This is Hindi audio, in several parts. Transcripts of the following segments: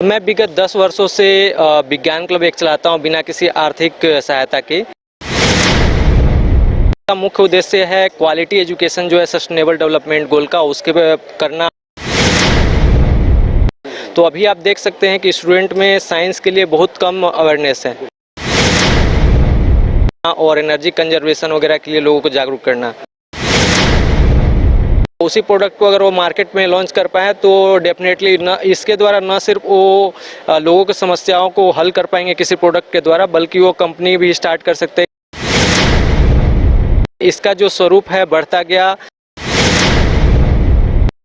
मैं विगत 10 वर्षों से विज्ञान क्लब एक चलाता हूं बिना किसी आर्थिक सहायता के। का मुख्य उद्देश्य है क्वालिटी एजुकेशन जो है सस्टेनेबल डेवलपमेंट गोल का उसके पे करना। तो अभी आप देख सकते हैं कि स्टूडेंट में साइंस के लिए बहुत कम अवेयरनेस है और एनर्जी कंजर्वेशन वगैरह के लिए लोगों को जागरूक करना। उसी प्रोडक्ट को अगर वो मार्केट में लॉन्च कर पाए तो डेफिनेटली न इसके द्वारा न सिर्फ वो लोगों की समस्याओं को हल कर पाएंगे किसी प्रोडक्ट के द्वारा, बल्कि वो कंपनी भी स्टार्ट कर सकते हैं। इसका जो स्वरूप है बढ़ता गया।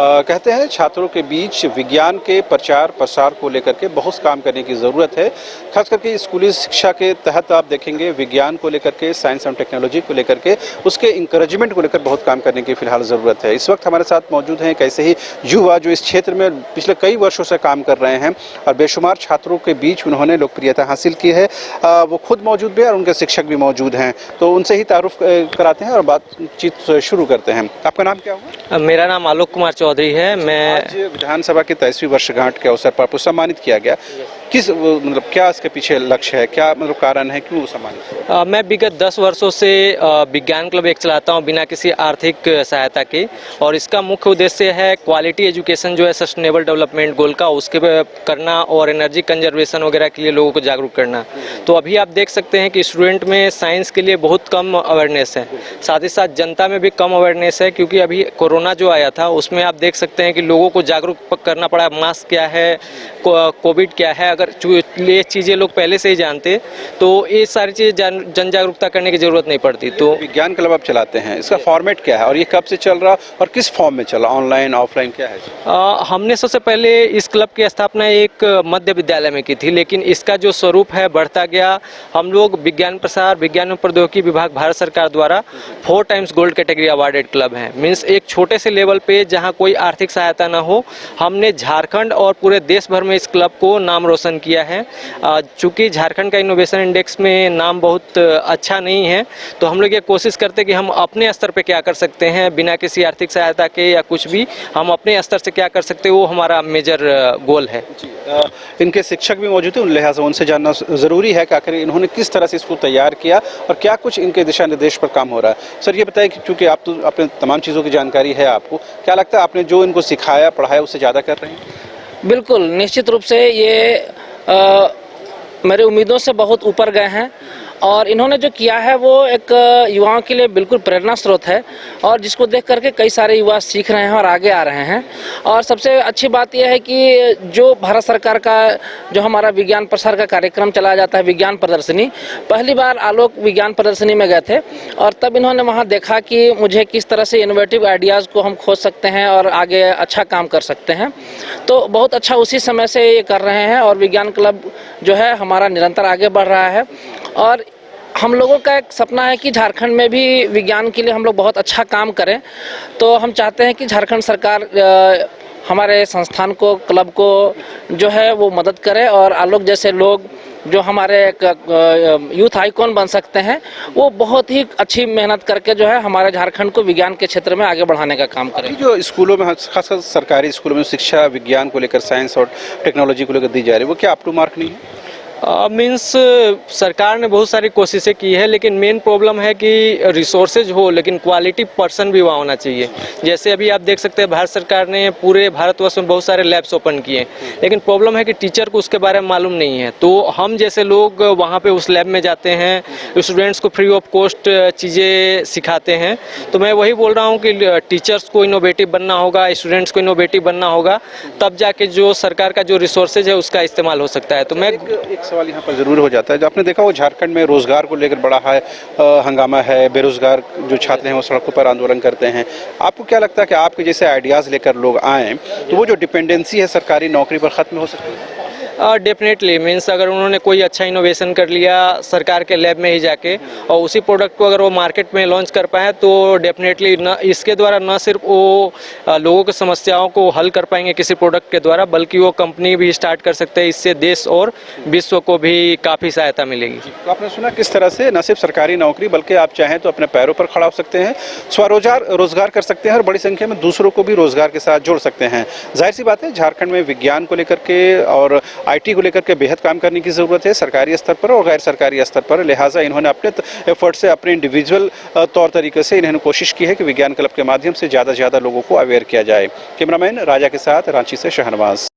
कहते हैं छात्रों के बीच विज्ञान के प्रचार प्रसार को लेकर के बहुत काम करने की ज़रूरत है। खास करके स्कूली शिक्षा के तहत आप देखेंगे विज्ञान को लेकर के, साइंस एंड टेक्नोलॉजी को लेकर के, उसके इंकरेजमेंट को लेकर बहुत काम करने की फिलहाल ज़रूरत है। इस वक्त हमारे साथ मौजूद हैं एक ऐसे ही युवा जो इस क्षेत्र में पिछले कई वर्षों से काम कर रहे हैं और बेशुमार छात्रों के बीच उन्होंने लोकप्रियता हासिल की है। वो खुद मौजूद भी और उनके शिक्षक भी मौजूद हैं, तो उनसे ही तारुफ कराते हैं और बातचीत शुरू करते हैं। आपका नाम क्या हुआ? मेरा नाम आलोक कुमार चौधरी है। मैं आज विधानसभा की 23वीं वर्षगांठ के अवसर पर आपको सम्मानित किया गया। किस मतलब क्या इसके पीछे लक्ष्य है, क्या मतलब कारण है, क्यों सम्मानित? मैं विगत 10 वर्षों से विज्ञान क्लब एक चलाता हूं बिना किसी आर्थिक सहायता के, और इसका मुख्य उद्देश्य है क्वालिटी एजुकेशन जो है सस्टेनेबल डेवलपमेंट गोल का उसके पे करना और एनर्जी कंजर्वेशन वगैरह के लिए लोगों को जागरूक करना। तो अभी आप देख सकते हैं कि स्टूडेंट में साइंस के लिए बहुत कम अवेयरनेस है, साथ ही साथ जनता में भी कम अवेयरनेस है, क्योंकि अभी कोरोना जो आया था उसमें आप देख सकते हैं कि लोगों को जागरूक करना पड़ा। मास्क क्या है, कोविड क्या है, अगर ये चीज़ें लोग पहले से ही जानते तो ये सारी चीज़ें जन जागरूकता करने की ज़रूरत नहीं पड़ती। तो विज्ञान क्लब आप चलाते हैं, इसका फॉर्मेट क्या है और ये कब से चल रहा और किस फॉर्म में चला, ऑनलाइन ऑफलाइन क्या है? हमने सबसे पहले इस क्लब की स्थापना एक मध्य विद्यालय में की थी, लेकिन इसका जो स्वरूप है बढ़ता गया। हम लोग विज्ञान प्रसार, विज्ञान एवं प्रौद्योगिकी विभाग भारत सरकार द्वारा 4 times gold category awarded club है। मीन्स एक छोटे से लेवल पे जहाँ कोई आर्थिक सहायता ना हो, हमने झारखंड और पूरे देश भर में इस क्लब को नाम रोशन किया है। चूंकि झारखंड का इनोवेशन इंडेक्स में नाम बहुत अच्छा नहीं है, तो हम लोग ये कोशिश करते हैं कि हम अपने स्तर पे क्या कर सकते हैं बिना किसी आर्थिक सहायता के या कुछ भी, हम अपने स्तर से क्या कर सकते हैं वो हमारा मेजर गोल है। इनके शिक्षक भी मौजूद हैं, उन लिहाजा उनसे जानना ज़रूरी है कि आखिर इन्होंने किस तरह से इसको तैयार किया और क्या कुछ इनके दिशा निर्देश पर काम हो रहा है। सर ये बताएं कि चूँकि आप तो अपने तमाम चीज़ों की जानकारी है, आपको क्या लगता है आपने जो इनको सिखाया पढ़ाया उससे ज़्यादा कर रहे हैं? बिल्कुल, निश्चित रूप से ये मेरे उम्मीदों से बहुत ऊपर गए हैं और इन्होंने जो किया है वो एक युवाओं के लिए बिल्कुल प्रेरणा स्रोत है और जिसको देख करके कई सारे युवा सीख रहे हैं और आगे आ रहे हैं। और सबसे अच्छी बात यह है कि जो भारत सरकार का जो हमारा विज्ञान प्रसार का कार्यक्रम चलाया जाता है, विज्ञान प्रदर्शनी, पहली बार आलोक विज्ञान प्रदर्शनी में गए थे और तब इन्होंने वहाँ देखा कि मुझे किस तरह से इनोवेटिव आइडियाज़ को हम खोज सकते हैं और आगे अच्छा काम कर सकते हैं। तो बहुत अच्छा उसी समय से ये कर रहे हैं और विज्ञान क्लब जो है हमारा निरंतर आगे बढ़ रहा है। और हम लोगों का एक सपना है कि झारखंड में भी विज्ञान के लिए हम लोग बहुत अच्छा काम करें। तो हम चाहते हैं कि झारखंड सरकार हमारे संस्थान को, क्लब को जो है वो मदद करे और आलोक जैसे लोग जो हमारे यूथ आइकॉन बन सकते हैं, वो बहुत ही अच्छी मेहनत करके जो है हमारे झारखंड को विज्ञान के क्षेत्र में आगे बढ़ाने का काम करें। जो स्कूलों में, खासकर सरकारी स्कूलों में शिक्षा विज्ञान को लेकर, साइंस और टेक्नोलॉजी को लेकर दी जा रही है, वो क्या अप टू मार्क नहीं है? मीन्स सरकार ने बहुत सारी कोशिशें की है, लेकिन मेन प्रॉब्लम है कि रिसोर्सेज हो लेकिन क्वालिटी पर्सन भी वहाँ होना चाहिए। जैसे अभी आप देख सकते हैं भारत सरकार ने पूरे भारतवर्ष में बहुत सारे लैब्स ओपन किए, लेकिन प्रॉब्लम है कि टीचर को उसके बारे में मालूम नहीं है। तो हम जैसे लोग वहाँ पे उस लैब में जाते हैं, स्टूडेंट्स को फ्री ऑफ कॉस्ट चीज़ें सिखाते हैं। तो मैं वही बोल रहा हूँ कि टीचर्स को इनोवेटिव बनना होगा, स्टूडेंट्स को इनोवेटिव बनना होगा, तब जाके जो सरकार का जो रिसोर्सेज है उसका इस्तेमाल हो सकता है। तो मैं एक सवाल यहाँ पर ज़रूर हो जाता है, जो आपने देखा वो झारखंड में रोजगार को लेकर बड़ा है हंगामा है, बेरोजगार जो छात्र हैं वो सड़कों पर आंदोलन करते हैं। आपको क्या लगता है कि आपके जैसे आइडियाज़ लेकर लोग आएँ तो वो जो डिपेंडेंसी है सरकारी नौकरी पर ख़त्म हो सकती है? डेफिनेटली मीन्स अगर उन्होंने कोई अच्छा इनोवेशन कर लिया सरकार के लैब में ही जाके और उसी प्रोडक्ट को अगर वो मार्केट में लॉन्च कर पाए तो डेफिनेटली न इसके द्वारा न सिर्फ वो लोगों की समस्याओं को हल कर पाएंगे किसी प्रोडक्ट के द्वारा, बल्कि वो कंपनी भी स्टार्ट कर सकते हैं। इससे देश और विश्व को भी काफ़ी सहायता मिलेगी। तो आपने सुना किस तरह से न सिर्फ सरकारी नौकरी बल्कि आप चाहें तो अपने पैरों पर खड़ा हो सकते हैं, रोजगार कर सकते हैं और बड़ी संख्या में दूसरों को भी रोजगार के साथ जोड़ सकते हैं। जाहिर सी बात है झारखंड में विज्ञान को लेकर के और आईटी को लेकर के बेहद काम करने की ज़रूरत है सरकारी स्तर पर और गैर सरकारी स्तर पर। लिहाजा इन्होंने अपने एफर्ट से अपने इंडिविजुअल तौर तरीके से इन्होंने कोशिश की है कि विज्ञान क्लब के माध्यम से ज़्यादा से ज़्यादा लोगों को अवेयर किया जाए। कैमरामैन राजा के साथ रांची से शहनवाज।